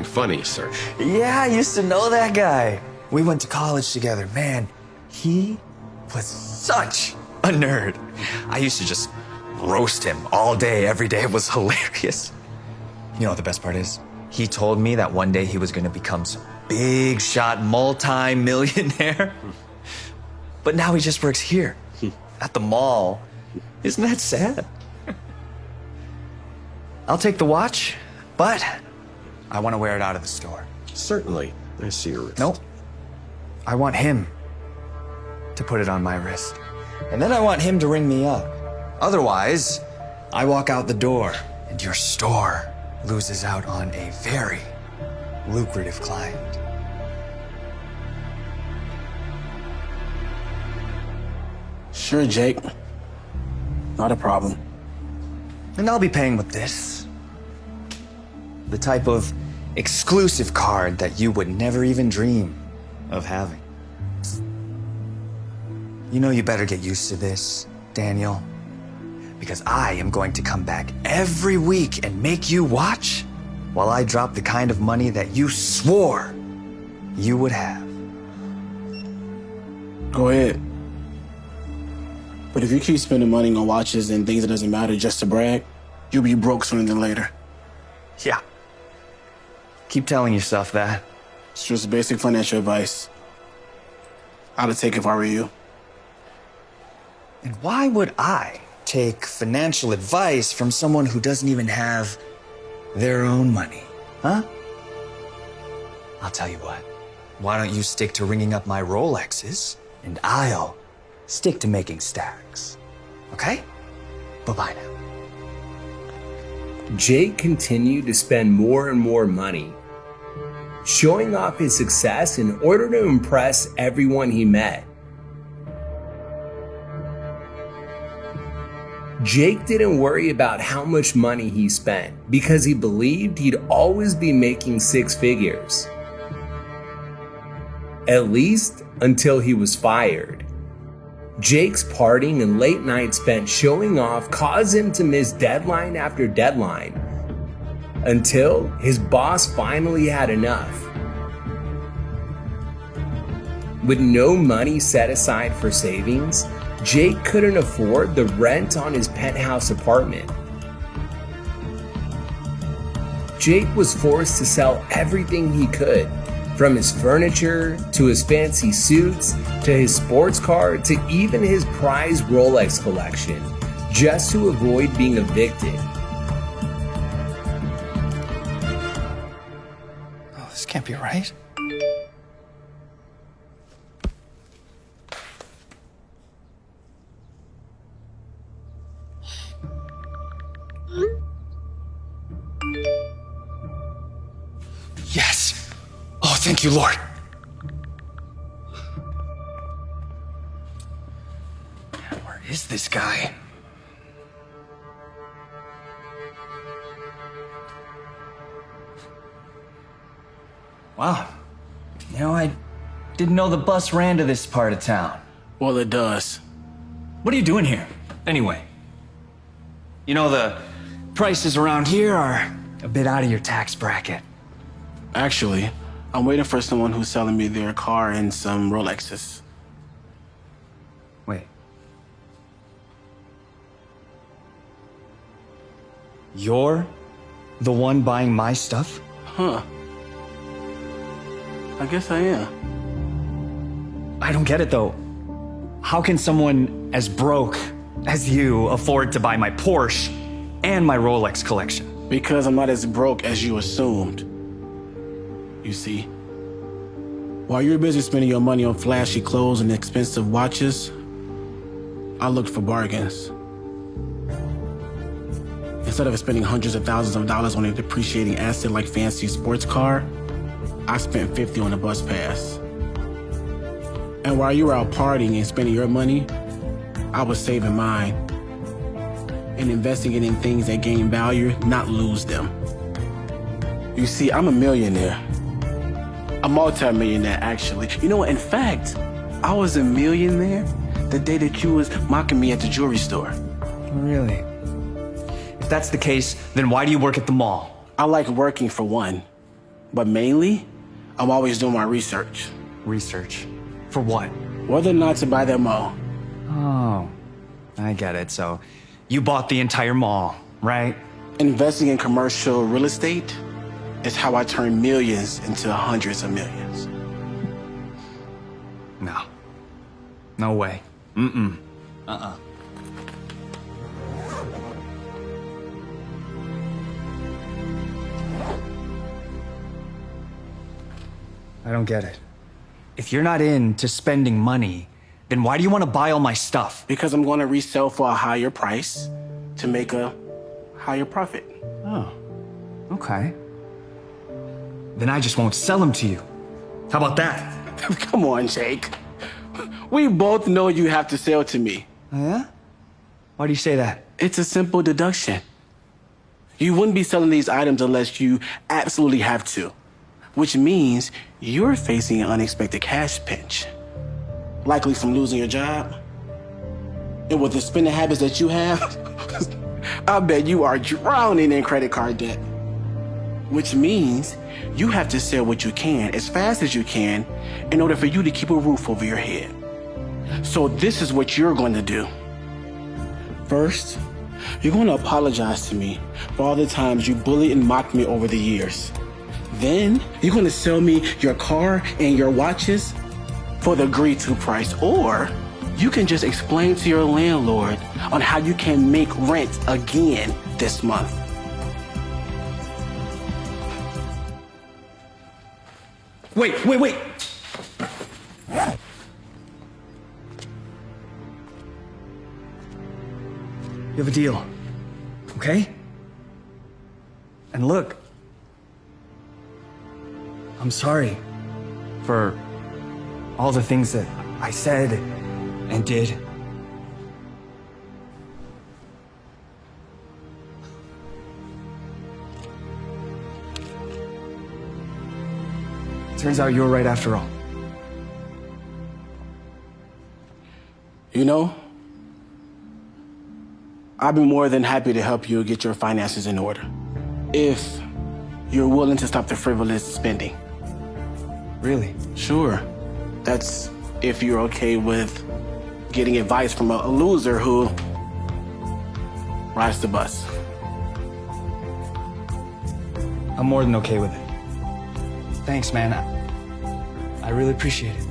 funny, sir. Yeah, I used to know that guy. We went to college together. Man, he was such a nerd. I used to just roast him all day, every day. It was hilarious. You know what the best part is? He told me that one day he was gonna become some big shot multi-millionaire. But now he just works here, at the mall. Isn't that sad? I'll take the watch, but I want to wear it out of the store. Certainly. I see your wrist. Nope. I want him to put it on my wrist. And then I want him to ring me up. Otherwise, I walk out the door and your store loses out on a very lucrative client. Sure, Jake. Not a problem. And I'll be paying with this. The type of exclusive card that you would never even dream of having. You know you better get used to this, Daniel. Because I am going to come back every week and make you watch while I drop the kind of money that you swore you would have. Go ahead. But if you keep spending money on watches and things that doesn't matter just to brag, you'll be broke sooner than later. Yeah. Keep telling yourself that. It's just basic financial advice. I'd take it if I were you. And why would I take financial advice from someone who doesn't even have their own money? Huh? I'll tell you what. Why don't you stick to ringing up my Rolexes, and I'll stick to making stacks. Okay? Bye-bye now. Jake continued to spend more and more money, showing off his success in order to impress everyone he met. Jake didn't worry about how much money he spent because he believed he'd always be making six figures. At least until he was fired. Jake's partying and late nights spent showing off caused him to miss deadline after deadline until his boss finally had enough. With no money set aside for savings, Jake couldn't afford the rent on his penthouse apartment. Jake was forced to sell everything he could, from his furniture, to his fancy suits, to his sports car, to even his prized Rolex collection, just to avoid being evicted. Oh, this can't be right. Yes! Oh, thank you, Lord. Man, where is this guy? Wow. You know, I didn't know the bus ran to this part of town. Well, it does. What are you doing here, anyway? You know, the prices around here are a bit out of your tax bracket. Actually, I'm waiting for someone who's selling me their car and some Rolexes. Wait. You're the one buying my stuff? Huh. I guess I am. I don't get it, though. How can someone as broke as you afford to buy my Porsche and my Rolex collection? Because I'm not as broke as you assumed. You see, while you're busy spending your money on flashy clothes and expensive watches, I looked for bargains. Instead of spending hundreds of thousands of dollars on a depreciating asset like fancy sports car, I spent $50 on a bus pass. And while you were out partying and spending your money, I was saving mine and investing it in things that gain value, not lose them. You see, I'm a millionaire. A multi-millionaire, actually. You know what? In fact, I was a millionaire the day that you was mocking me at the jewelry store. Really? If that's the case, then why do you work at the mall? I like working, for one. But mainly, I'm always doing my research. Research. For what? Whether or not to buy that mall. Oh, I get it. So you bought the entire mall, right? Investing in commercial real estate is how I turn millions into hundreds of millions. No. No way. Mm-mm. I don't get it. If you're not into spending money, then why do you want to buy all my stuff? Because I'm going to resell for a higher price to make a higher profit. Oh, okay. Then I just won't sell them to you. How about that? Come on, Jake. We both know you have to sell to me. Oh, yeah? Why do you say that? It's a simple deduction. You wouldn't be selling these items unless you absolutely have to, which means you're facing an unexpected cash pinch, likely from losing your job. And with the spending habits that you have, I bet you are drowning in credit card debt, which means you have to sell what you can as fast as you can in order for you to keep a roof over your head. So this is what you're going to do. First, you're going to apologize to me for all the times you bullied and mocked me over the years. Then you're going to sell me your car and your watches for the agreed to price. Or you can just explain to your landlord on how you can make rent again this month. Wait. You have a deal, okay? And look, I'm sorry for all the things that I said and did. Turns out you were right after all. You know, I'd be more than happy to help you get your finances in order if you're willing to stop the frivolous spending. Really? Sure. That's if you're okay with getting advice from a loser who rides the bus. I'm more than okay with it. Thanks, man. I really appreciate it.